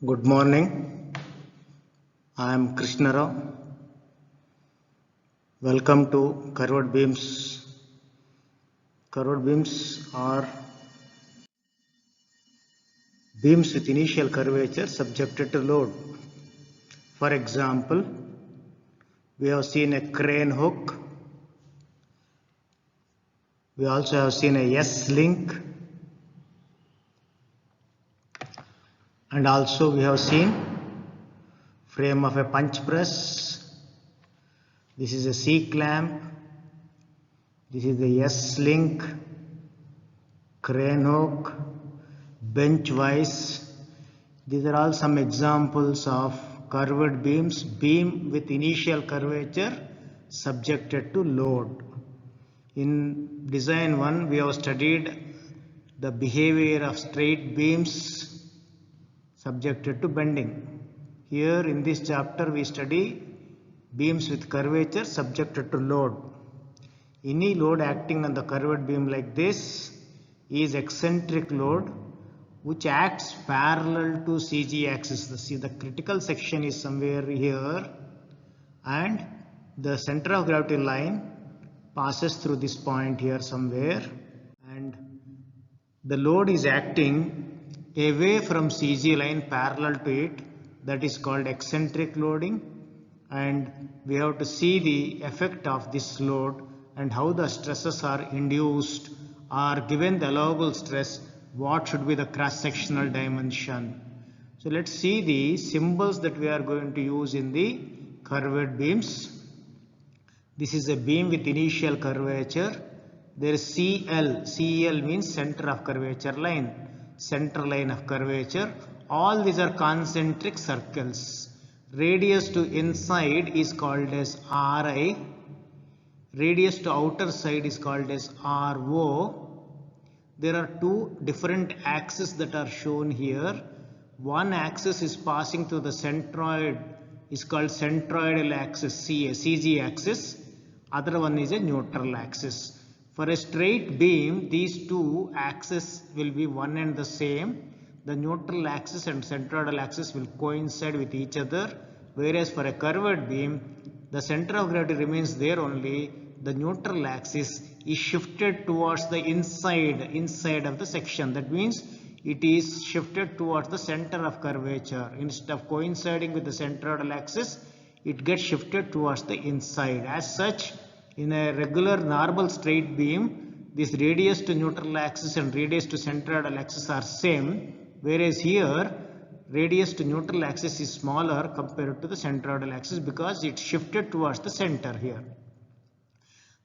Good morning. I am Krishna Rao. Welcome to curved beams. Curved beams are beams with initial curvature subjected to load. For example, we have seen a crane hook. We also have seen a S-link. And also we have seen frame of a punch press. This is a C-clamp. This is the S-link, crane hook, bench vise. These are all some examples of curved beams, beam with initial curvature subjected to load. In design 1, we have studied the behavior of straight beams subjected to bending. Here in this chapter, we study beams with curvature subjected to load. Any load acting on the curved beam like this is eccentric load which acts parallel to CG axis. See, the critical section is somewhere here and the center of gravity line passes through this point here somewhere, and the load is acting away from CG line parallel to it. That is called eccentric loading, and we have to see the effect of this load and how the stresses are induced, or given the allowable stress, what should be the cross-sectional dimension. So let's see the symbols that we are going to use in the curved beams. This is a beam with initial curvature. There is CL. CL means center of curvature line, center line of curvature. All these are concentric circles. Radius to inside is called as Ri. Radius to outer side is called as Ro. There are two different axes that are shown here. One axis is passing through the centroid, is called centroidal axis, CG axis. Other one is a neutral axis. For a straight beam, these two axes will be one and the same. The neutral axis and centroidal axis will coincide with each other. Whereas for a curved beam, the center of gravity remains there only. The neutral axis is shifted towards the inside of the section. That means it is shifted towards the center of curvature. Instead of coinciding with the centroidal axis, it gets shifted towards the inside. As such, in a regular normal straight beam, this radius to neutral axis and radius to centroidal axis are same, whereas here radius to neutral axis is smaller compared to the centroidal axis because it's shifted towards the center here.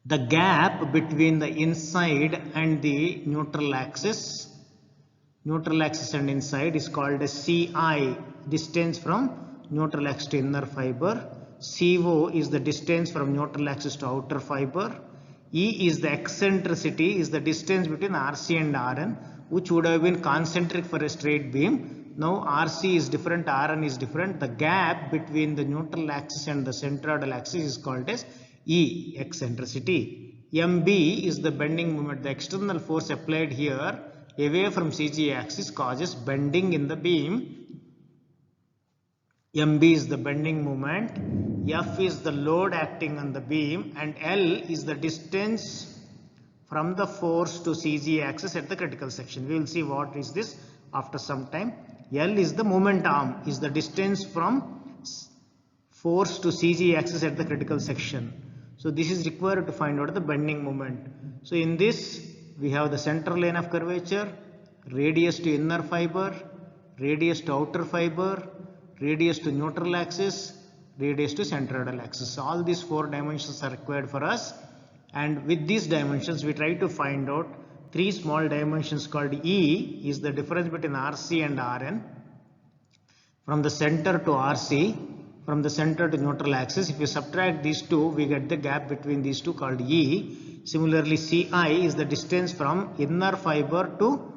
The gap between the inside and the neutral axis and inside is called as Ci, distance from neutral axis to inner fiber. CO is the distance from neutral axis to outer fiber. E is the eccentricity, is the distance between RC and RN, which would have been concentric for a straight beam. Now RC is different, RN is different. The gap between the neutral axis and the centroidal axis is called as E, eccentricity. MB is the bending moment. The external force applied here away from CG axis causes bending in the beam. MB is the bending moment, F is the load acting on the beam, and L is the distance from the force to CG axis at the critical section. We will see what is this after some time. L is the moment arm, is the distance from force to CG axis at the critical section. So this is required to find out the bending moment. So in this, we have the center line of curvature, radius to inner fiber, radius to outer fiber, radius to neutral axis, radius to centroidal axis. So all these four dimensions are required for us, and with these dimensions we try to find out three small dimensions called E is the difference between RC and RN, from the center to RC, from the center to neutral axis. If you subtract these two, we get the gap between these two called E. Similarly, Ci is the distance from inner fiber to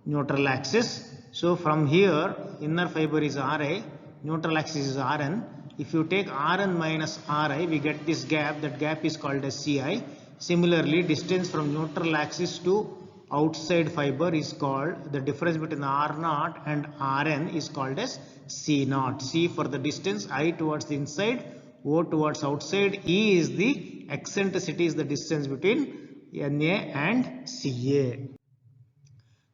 neutral axis. So from here, inner fiber is Ra, neutral axis is Rn. If you take Rn minus Ri, we get this gap. That gap is called as Ci. Similarly, distance from neutral axis to outside fiber is called, the difference between R0 and Rn is called as C0. C for the distance, I towards the inside, O towards outside, E is the eccentricity, is the distance between Na and Ca.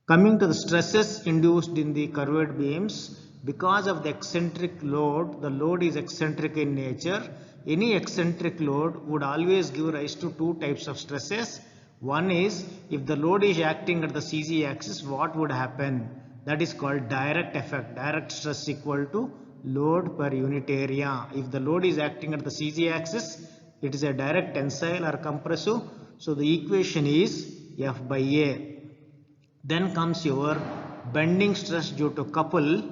Coming to the stresses induced in the curved beams, because of the eccentric load, the load is eccentric in nature. Any eccentric load would always give rise to two types of stresses. One is, if the load is acting at the CZ axis, what would happen? That is called direct effect. Direct stress equal to load per unit area. If the load is acting at the CZ axis, it is a direct tensile or compressive. So the equation is F by A. Then comes your bending stress due to couple.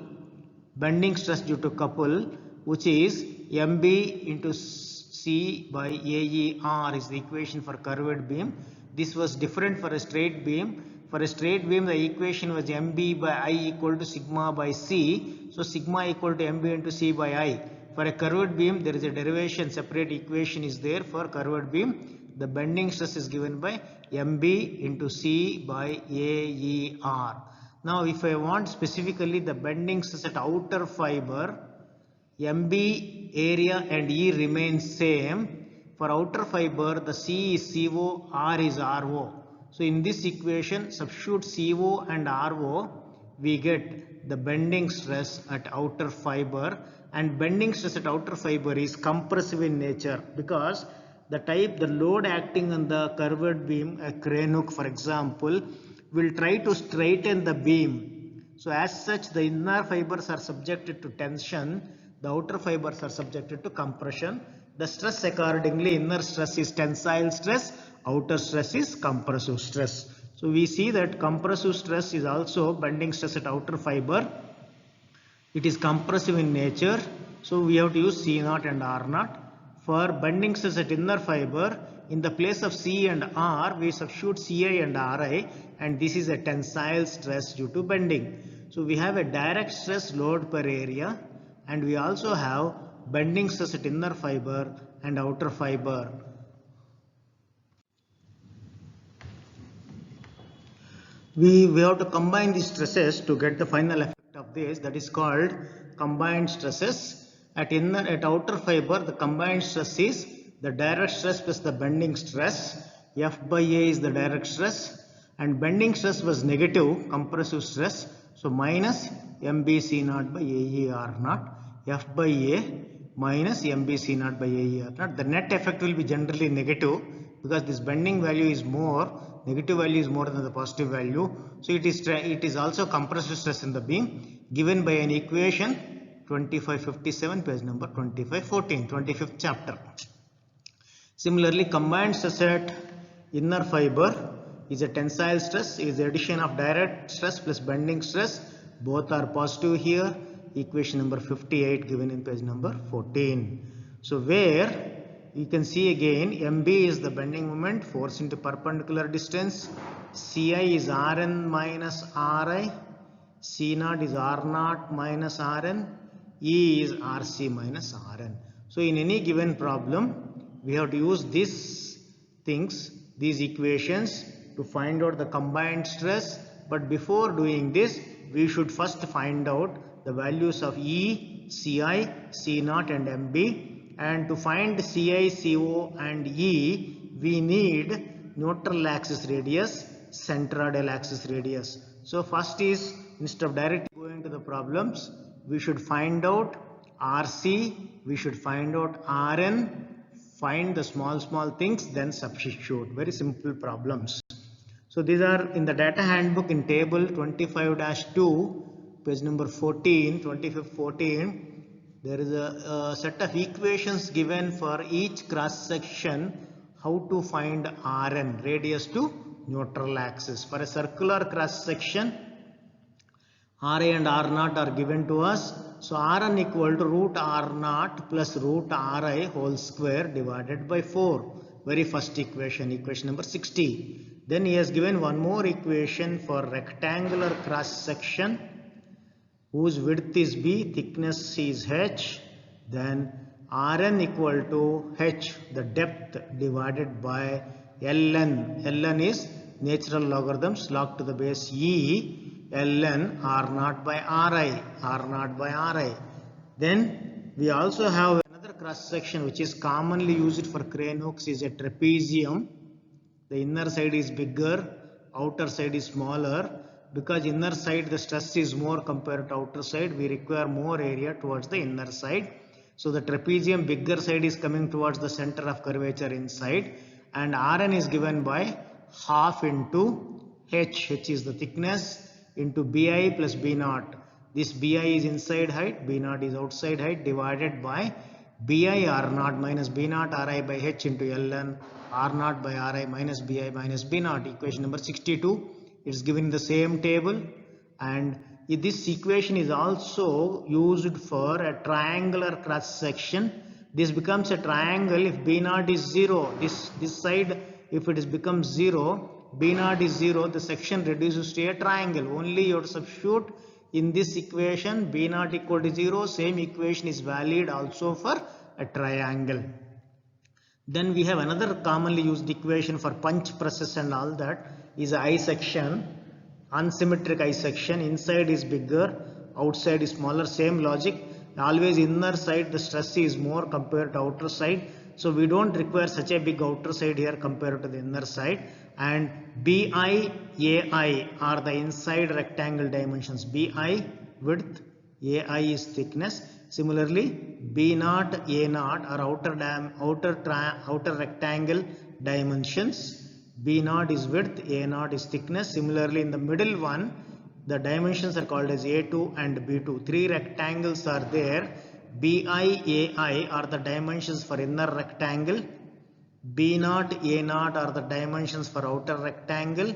Bending stress due to couple, which is MB into C by AER is the equation for curved beam. This was different for a straight beam. For a straight beam, the equation was MB by I equal to sigma by C. So sigma equal to MB into C by I. For a curved beam, there is a derivation, separate equation is there for curved beam. The bending stress is given by MB into C by AER. Now, if I want specifically the bending stress at outer fiber, MB area and E remains same. For outer fiber, the C is CO, R is RO. So in this equation, substitute CO and RO, we get the bending stress at outer fiber. And bending stress at outer fiber is compressive in nature, because the load acting on the curved beam, a crane hook for example, will try to straighten the beam. So as such, the inner fibers are subjected to tension, the outer fibers are subjected to compression. The stress accordingly, inner stress is tensile stress, outer stress is compressive stress. So we see that compressive stress is also bending stress at outer fiber. It is compressive in nature. So we have to use C0 and R0. For bending stress at inner fiber, in the place of C and R, we substitute Ci and Ri, and this is a tensile stress due to bending. So we have a direct stress load per area, and we also have bending stress at inner fiber and outer fiber. We have to combine these stresses to get the final effect of this, that is called combined stresses. At outer fiber, the combined stress is the direct stress plus the bending stress. F by A is the direct stress, and bending stress was negative, compressive stress. So minus MBC0 by AER0. F by A minus MBC0 by AER0. The net effect will be generally negative, because this bending value is more, negative value is more than the positive value. So it is also compressive stress in the beam, given by an equation 2557, page number 2514, 25th chapter. Similarly, combined stress at inner fiber is a tensile stress, is the addition of direct stress plus bending stress. Both are positive here. Equation number 58 given in page number 14. So where you can see again, MB is the bending moment, force into perpendicular distance. Ci is Rn minus Ri. C0 is R0 minus Rn. E is Rc minus Rn. So in any given problem, we have to use these things, these equations, to find out the combined stress. But before doing this, we should first find out the values of E, Ci, C0 and MB. And to find Ci, Co and E, we need neutral axis radius, centroidal axis radius. So first is, instead of directly going to the problems, we should find out Rc, we should find out Rn, find the small things, then substitute. Very simple problems. So these are in the data handbook in table 25-2, page number 14, 2514. There is a set of equations given for each cross section, how to find Rn, radius to neutral axis. For a circular cross section, Ra and R0 are given to us. So Rn equal to root R0 plus root Ri whole square divided by 4. Very first equation, equation number 60. Then he has given one more equation for rectangular cross section, whose width is B, thickness is H. Then Rn equal to H, the depth, divided by Ln. Ln is natural logarithms log to the base e ln r naught by ri. Then we also have another cross section which is commonly used for crane hooks is a trapezium. The inner side is bigger, outer side is smaller. Because inner side the stress is more compared to outer side, we require more area towards the inner side. So the trapezium bigger side is coming towards the center of curvature inside, and Rn is given by half into h. H is the thickness into bi plus b naught. This bi is inside height, b naught is outside height, divided by bi r naught minus b naught ri by h into ln r naught by ri minus bi minus b naught. Equation number 62. It's given in the same table, and this equation is also used for a triangular cross section. This becomes a triangle if b naught is 0. This side, if it is becomes 0, b naught is 0, the section reduces to a triangle. Only you have to substitute in this equation b naught equal to 0. Same equation is valid also for a triangle. Then we have another commonly used equation for punch presses and all that is a I section, unsymmetric I section. Inside is bigger, outside is smaller. Same logic. Always inner side the stress is more compared to outer side. So we don't require such a big outer side here compared to the inner side. And BI, AI are the inside rectangle dimensions. BI width, AI is thickness. Similarly, B naught, A naught are outer rectangle dimensions. B naught is width, A naught is thickness. Similarly, in the middle one, the dimensions are called as A2 and B2. Three rectangles are there. BI, AI are the dimensions for inner rectangle. B naught, A naught are the dimensions for outer rectangle.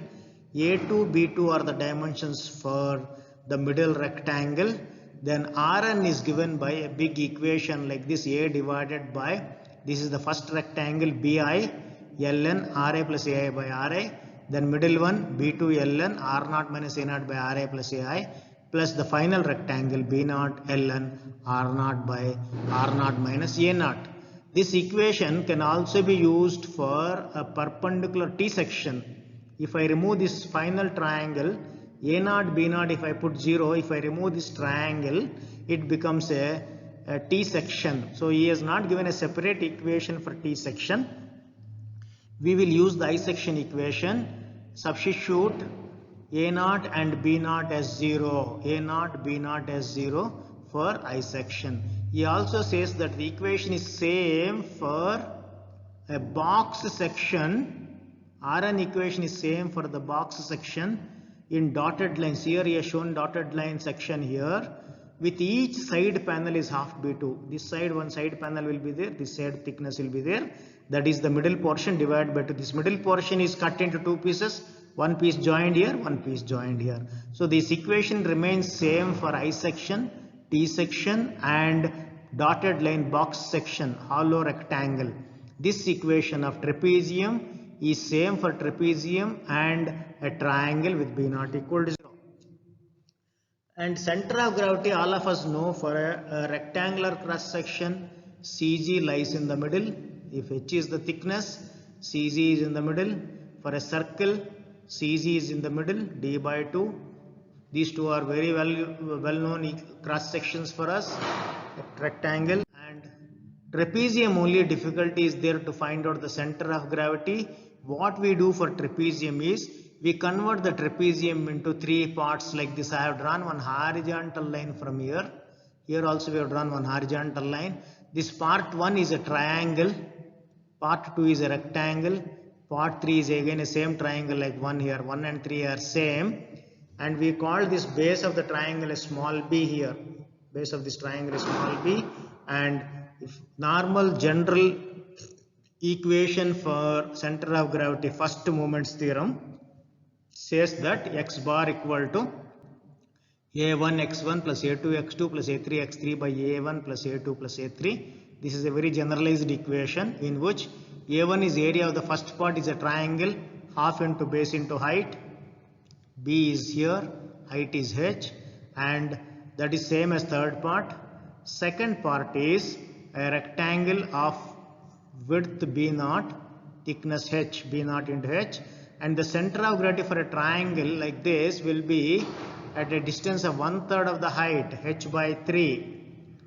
A2, B2 are the dimensions for the middle rectangle. Then Rn is given by a big equation like this, A divided by, this is the first rectangle BI, ln Ra plus Ai by Ra. Then middle one B2 ln R naught minus A naught by Ra plus Ai, plus the final rectangle B naught ln R naught by R naught minus A naught. This equation can also be used for a perpendicular T section. If I remove this final triangle A naught, B naught, if I put 0, if I remove this triangle, it becomes a T section. So he has not given a separate equation for T section. We will use the I section equation. Substitute A naught and B naught as 0. A naught, B naught as 0 for I section. He also says that the equation is same for a box section. Rn equation is same for the box section in dotted lines. Here he has shown dotted line section here. With each side panel is half B2. This side, one side panel will be there. This side thickness will be there. That is the middle portion divided by 2. This middle portion is cut into two pieces. One piece joined here, one piece joined here. So this equation remains same for I section, T section and dotted line box section, hollow rectangle. This equation of trapezium is same for trapezium and a triangle with B naught equal to 0. And center of gravity, all of us know, for a rectangular cross section, CG lies in the middle. If H is the thickness, CG is in the middle. For a circle, CG is in the middle, D by 2. These two are very well known cross sections for us. A rectangle and trapezium, only difficulty is there to find out the center of gravity. What we do for trapezium is we convert the trapezium into three parts like this. I have drawn one horizontal line from here. Here also we have drawn one horizontal line. This part 1 is a triangle, part 2 is a rectangle, part 3 is again a same triangle like 1 here. 1 and 3 are same, and we call this base of the triangle as small b here. Base of this triangle is small b, and if normal general equation for center of gravity, first moments theorem, says that x bar equal to a1 x1 plus a2 x2 plus a3 x3 by a1 plus a2 plus a3. This is a very generalized equation in which a1 is area of the first part is a triangle, half into base into height, b is here, height is h, and that is same as third part. Second part is a rectangle of width b naught, thickness h, b naught into h, and the center of gravity for a triangle like this will be at a distance of 1/3 of the height, h by 3.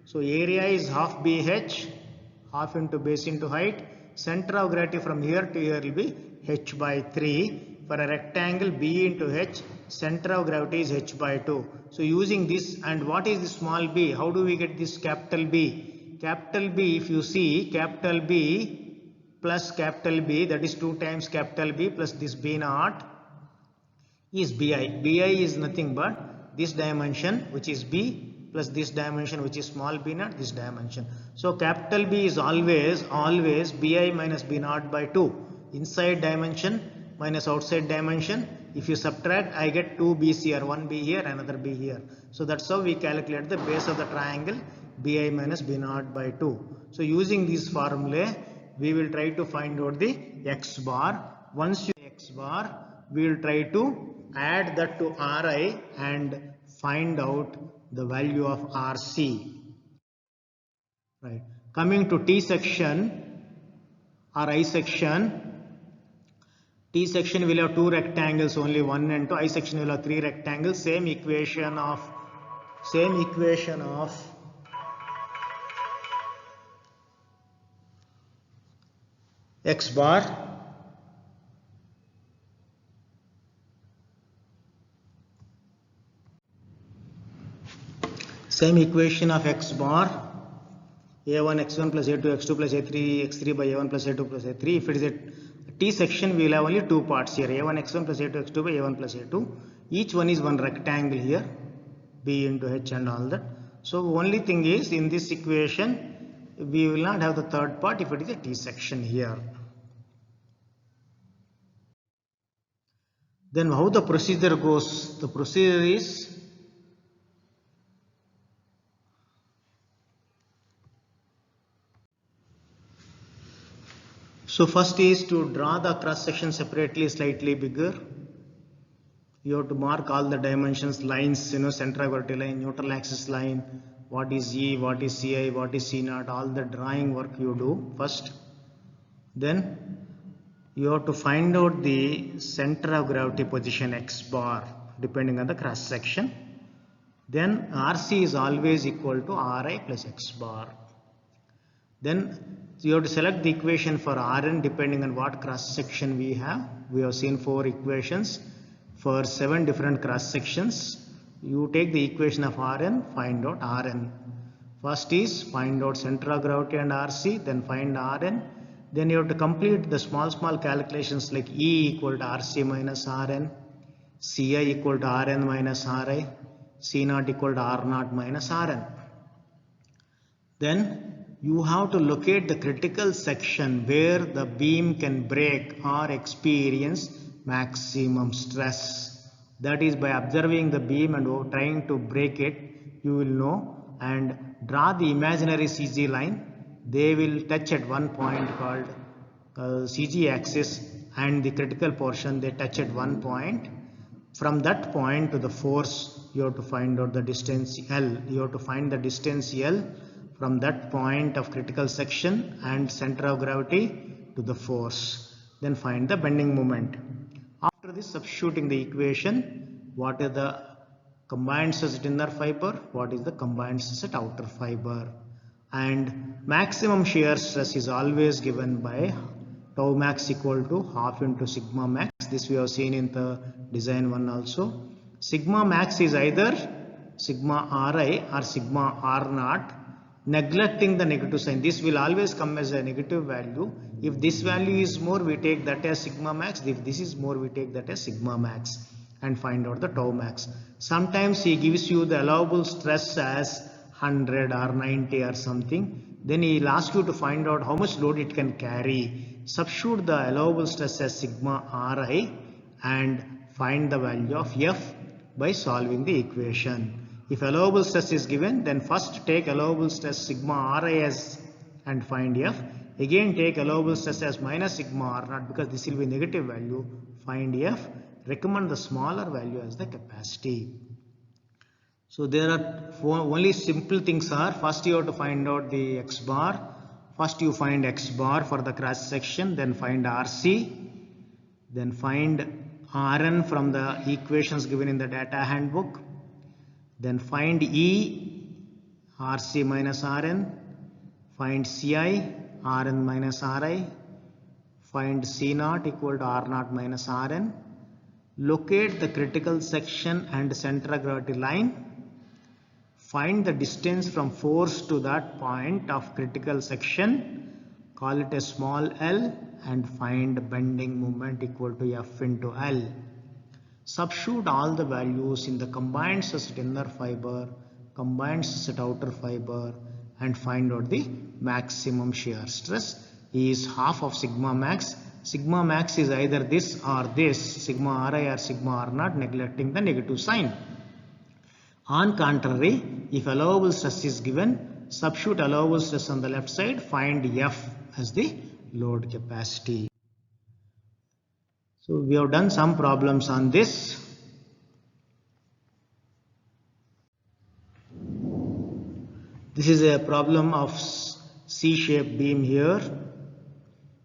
So area is half BH, half into base into height. Center of gravity from here to here will be h by 3. For a rectangle B into h, center of gravity is h by 2. So using this, and what is the small b? How do we get this capital B? Capital B, if you see, capital B plus capital B, that is 2 times capital B plus this B naught is BI. BI is nothing but this dimension, which is B, plus this dimension, which is small b naught, this dimension. So capital B is always BI minus B naught by 2. Inside dimension minus outside dimension. If you subtract, I get 2 B's here, 1 B here, another B here. So that's how we calculate the base of the triangle BI minus B naught by 2. So using this formula, we will try to find out the x bar. Once you x bar, we will try to add that to Ri and find out the value of Rc. Right. Coming to T section or I section. T section will have 2 rectangles, only 1 and 2. I section will have 3 rectangles. Same equation of x bar. Same equation of x bar, a1 x1 plus a2 x2 plus a3 x3 by a1 plus a2 plus a3. If it is a T section, we will have only 2 parts here, a1 x1 plus a2 x2 by a1 plus a2. Each one is one rectangle here, b into h and all that. So only thing is, in this equation we will not have the third part if it is a T section here. Then how the procedure goes? The procedure is, so first is to draw the cross section separately, slightly bigger. You have to mark all the dimensions, lines, center of gravity line, neutral axis line, what is E, what is Ci, what is C naught, all the drawing work you do first. Then you have to find out the center of gravity position x bar depending on the cross section. Then Rc is always equal to Ri plus x bar. Then you have to select the equation for Rn depending on what cross section we have. We have seen 4 equations for 7 different cross sections. You take the equation of Rn, find out Rn. First is find out center of gravity and Rc, then find Rn. Then you have to complete the small calculations like E equal to Rc minus Rn, Ci equal to Rn minus Ri, C naught equal to R naught minus Rn. Then you have to locate the critical section where the beam can break or experience maximum stress. That is, by observing the beam and trying to break it, you will know, and draw the imaginary CG line. They will touch at one point called CG axis, and the critical portion they touch at one point. From that point to the force, you have to find out the distance L. You have to find the distance L from that point of critical section and center of gravity to the force. Then find the bending moment. After this, substituting the equation, what is the combined stress at inner fiber, what is the combined stress at outer fiber. And maximum shear stress is always given by tau max equal to half into sigma max. This we have seen in the design 1 also. Sigma max is either sigma Ri or sigma R naught, neglecting the negative sign. This will always come as a negative value. If this value is more, we take that as sigma max. If this is more, we take that as sigma max and find out the tau max. Sometimes he gives you the allowable stress as 100 or 90 or something. Then he will ask you to find out how much load it can carry. Substitute the allowable stress as sigma Ri and find the value of F by solving the equation. If allowable stress is given, then first take allowable stress sigma Ri as and find F. Again take allowable stress as minus sigma R naught, because this will be negative value. Find F. Recommend the smaller value as the capacity. So there are only simple things are, first you have to find out the x bar. First you find x bar for the cross section, then find Rc. Then find Rn from the equations given in the data handbook. Then find E, Rc minus Rn. Find Ci, Rn minus Ri. Find C0 equal to R0 minus Rn. Locate the critical section and center of gravity line. Find the distance from force to that point of critical section. Call it a small l and find bending moment equal to F into L. Substitute all the values in the combined stress at inner fiber, combined stress at outer fiber, and find out the maximum shear stress is half of sigma max. Sigma max is either this or this, sigma Ri or sigma R naught, neglecting the negative sign. On contrary, if allowable stress is given, substitute allowable stress on the left side, find F as the load capacity. So we have done some problems on this. This is a problem of C-shaped beam here.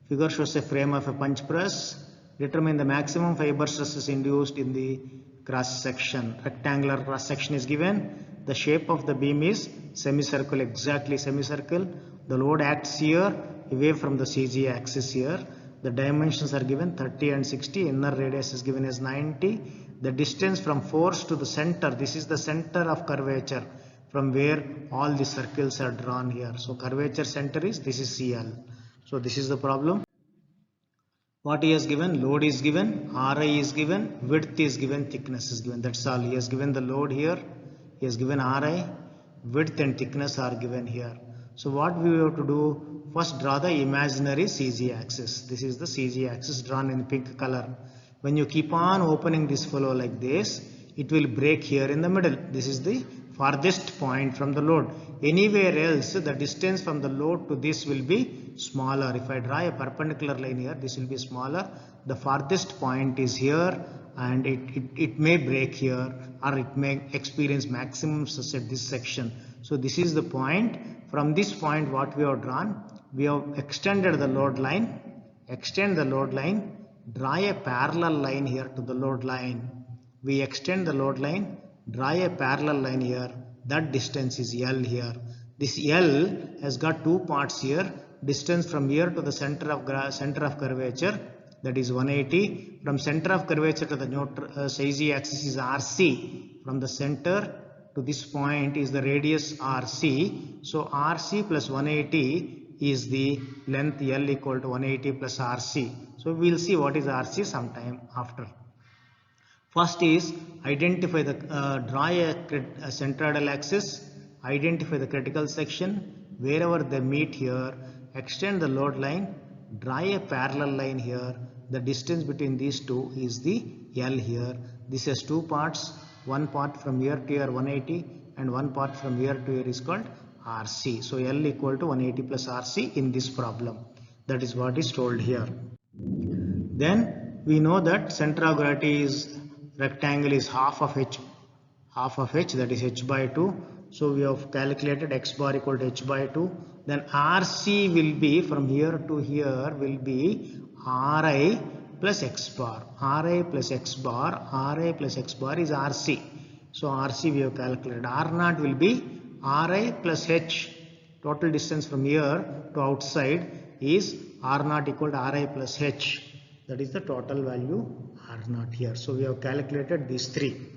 Figure shows a frame of a punch press. Determine the maximum fiber stresses induced in the cross section. Rectangular cross section is given. The shape of the beam is semicircle, exactly semicircle. The load acts here away from the CG axis here. The dimensions are given 30 and 60. Inner radius is given as 90. The distance from force to the center, this is the center of curvature from where all the circles are drawn here. So curvature center is, this is CL. So this is the problem. What he has given? Load is given, Ri is given, width is given, thickness is given. That's all. He has given the load here. He has given Ri, width and thickness are given here. So what we have to do? First draw the imaginary CG axis. This is the CG axis drawn in pink color. When you keep on opening this fellow like this, it will break here in the middle. This is the farthest point from the load. Anywhere else, the distance from the load to this will be smaller. If I draw a perpendicular line here, this will be smaller. The farthest point is here and it may break here, or it may experience maximum stress at this section. So this is the point. From this point, what we have drawn, we have extended the load line, extend the load line, draw a parallel line here to the load line. We extend the load line, draw a parallel line here. That distance is L here. This L has got two parts here. Distance from here to the center of curvature, that is 180. From center of curvature to the CG axis is RC. From the center to this point is the radius RC. So RC plus 180 is the length L equal to 180 plus RC. So we will see what is RC sometime after. First is identify the draw a centroidal axis, identify the critical section. Wherever they meet here, extend the load line, draw a parallel line here. The distance between these two is the L here. This has two parts. One part from here to here 180 and one part from here to here is called RC. So L equal to 180 plus RC in this problem. That is what is told here. Then we know that center of gravity is rectangle is half of h, that is h by 2. So we have calculated x bar equal to h by 2. Then RC will be from here to here will be Ri plus x bar. Ri plus x bar, Ri plus x bar is RC. So RC we have calculated. R0 will be Ri plus h. Total distance from here to outside is R0 equal to Ri plus h. That is the total value R0 here. So we have calculated these three.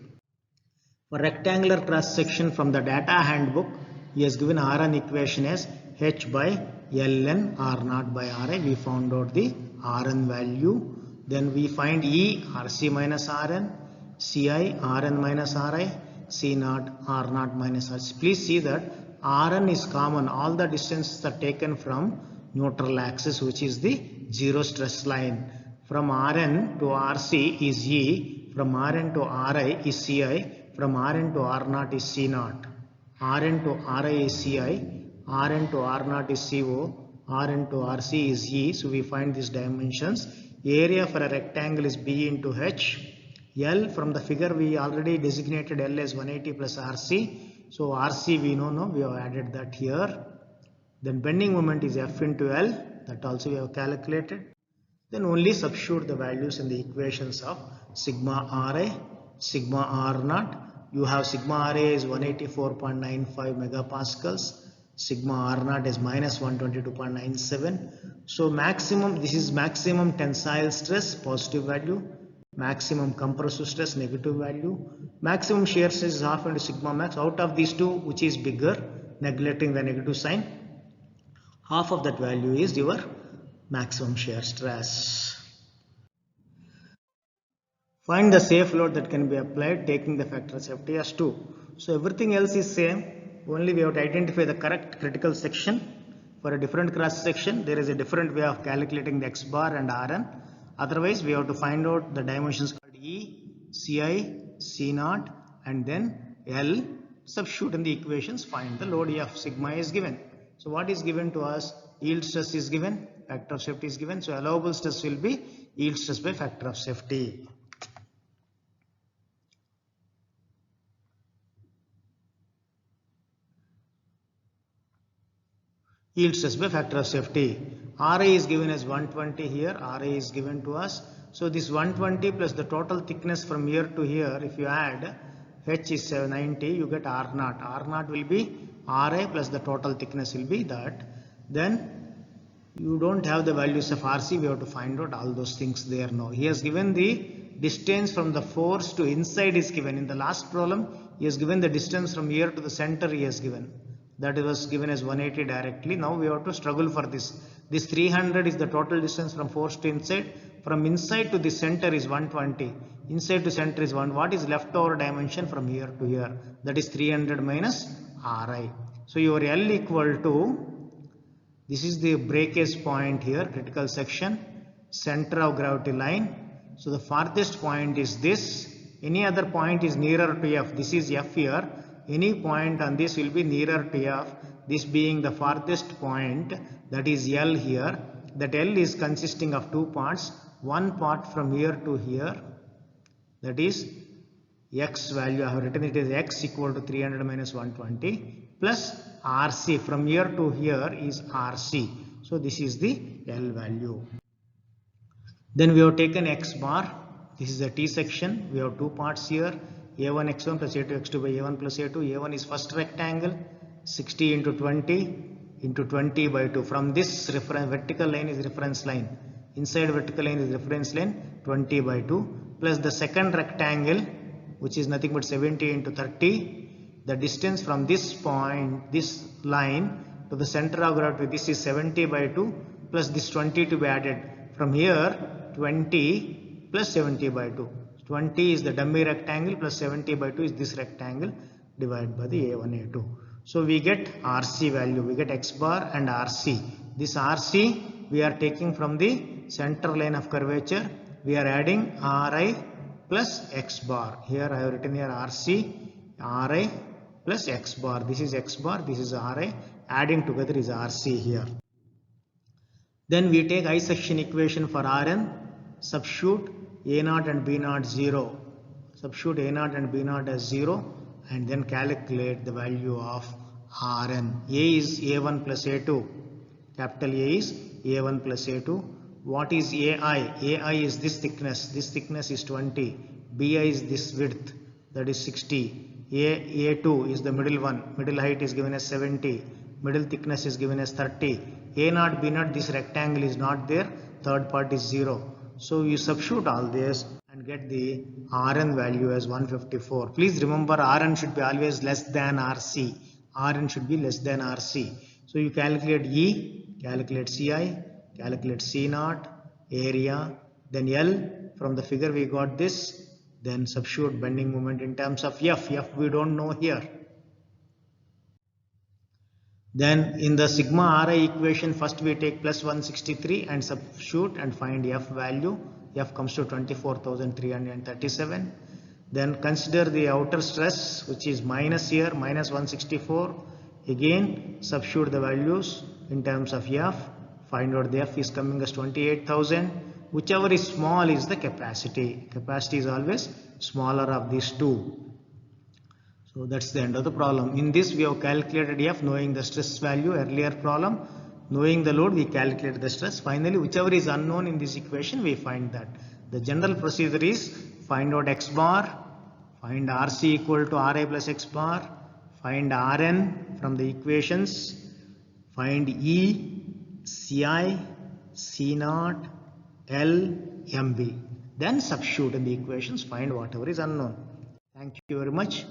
For rectangular cross section from the data handbook, he has given Rn equation as h by ln R0 by Ri. We found out the Rn value. Then we find E Rc minus Rn, Ci Rn minus Ri, C0 R0 minus Rc. Please see that Rn is common. All the distances are taken from neutral axis, which is the zero stress line. From Rn to Rc is E, from Rn to Ri is Ci, from Rn to R0 is C0. Rn to Ri is Ci, Rn to R0 is Co, Rn to Rc is E. So we find these dimensions. Area for a rectangle is B into H. L from the figure we already designated L as 180 plus Rc. So Rc we know now, we have added that here. Then bending moment is F into L, that also we have calculated. then only substitute the values in the equations of sigma Ra, sigma R naught. You have sigma Ra is 184.95 megapascals, sigma R naught is minus 122.97. So maximum, this is maximum tensile stress, positive value, maximum compressive stress, negative value, maximum shear stress is half into sigma max. Out of these two, which is bigger, neglecting the negative sign, half of that value is your maximum shear stress. Find the safe load that can be applied taking the factor of safety as 2. So everything else is same, only we have to identify the correct critical section. For a different cross section, there is a different way of calculating the x bar and Rn. Otherwise, we have to find out the dimensions called E, Ci, C0 and then L. Substitute in the equations, find the load F. Sigma is given. So what is given to us? Yield stress is given, factor of safety is given. So allowable stress will be yield stress by factor of safety. Yield stress by factor of safety. Ra is given as 120 here. Ra is given to us. So this 120 plus the total thickness from here to here, if you add, H is 90, you get R naught. R naught will be Ra plus the total thickness will be that. Then you don't have the values of RC. We have to find out all those things there now. He has given the distance from the force to inside is given. In the last problem, he has given the distance from here to the center he has given. That was given as 180 directly. Now we have to struggle for this. This 300 is the total distance from force to inside. From inside to the center is 120. Inside to center is 1. What is leftover dimension from here to here? That is 300 minus Ri. So your L equal to, this is the breakage point here, critical section, center of gravity line. So the farthest point is this. Any other point is nearer to F. This is F here. Any point on this will be nearer to F, this being the farthest point, that is L here. That L is consisting of two parts, one part from here to here, that is X value, I have written it as X equal to 300 minus 120 plus RC, from here to here is RC. So this is the L value. Then we have taken X bar, this is a T section, we have two parts here. A1 x1 plus A2 x2 by A1 plus A2. A1 is first rectangle, 60 into 20 into 20 by 2. From this reference, vertical line is reference line. Inside vertical line is reference line, 20 by 2. Plus the second rectangle, which is nothing but 70 into 30. The distance from this point, this line to the center of gravity, this is 70 by 2 plus this 20 to be added. From here, 20 plus 70 by 2. 20 is the dummy rectangle plus 70 by 2 is this rectangle divided by the A1, A2. So we get RC value, we get X bar and RC. This RC we are taking from the center line of curvature. We are adding Ri plus X bar. Here I have written here RC, Ri plus X bar. This is X bar, this is Ri. Adding together is RC here. Then we take I section equation for Rn, substitute A0 and B0 0. Substitute A0 and B0 as 0 and then calculate the value of Rn. A is A1 plus A2. Capital A is A1 plus A2. What is AI? AI is this thickness. This thickness is 20. BI is this width. That is 60. A2 is the middle one. Middle height is given as 70. Middle thickness is given as 30. A0, B0, this rectangle is not there. Third part is 0. So you substitute all this and get the Rn value as 154. Please remember Rn should be always less than Rc. Rn should be less than Rc. So you calculate E, calculate Ci, calculate C0, area, then L. From the figure we got this. Then substitute bending moment in terms of F. F we don't know here. Then in the sigma Ri equation, first we take plus 163 and substitute and find F value. F comes to 24,337. Then consider the outer stress, which is minus here, minus 164. Again substitute the values in terms of F. Find out the F is coming as 28,000. Whichever is small is the capacity. Capacity is always smaller of these two. So that's the end of the problem. In this we have calculated F knowing the stress value. Earlier problem Knowing the load, we calculate the stress. Finally, whichever is unknown in this equation, we find that. The general procedure is find out x bar, find RC equal to RA plus x bar, find Rn from the equations, find E, Ci, C0, L, Mb. Then substitute in the equations, find whatever is unknown. Thank you very much.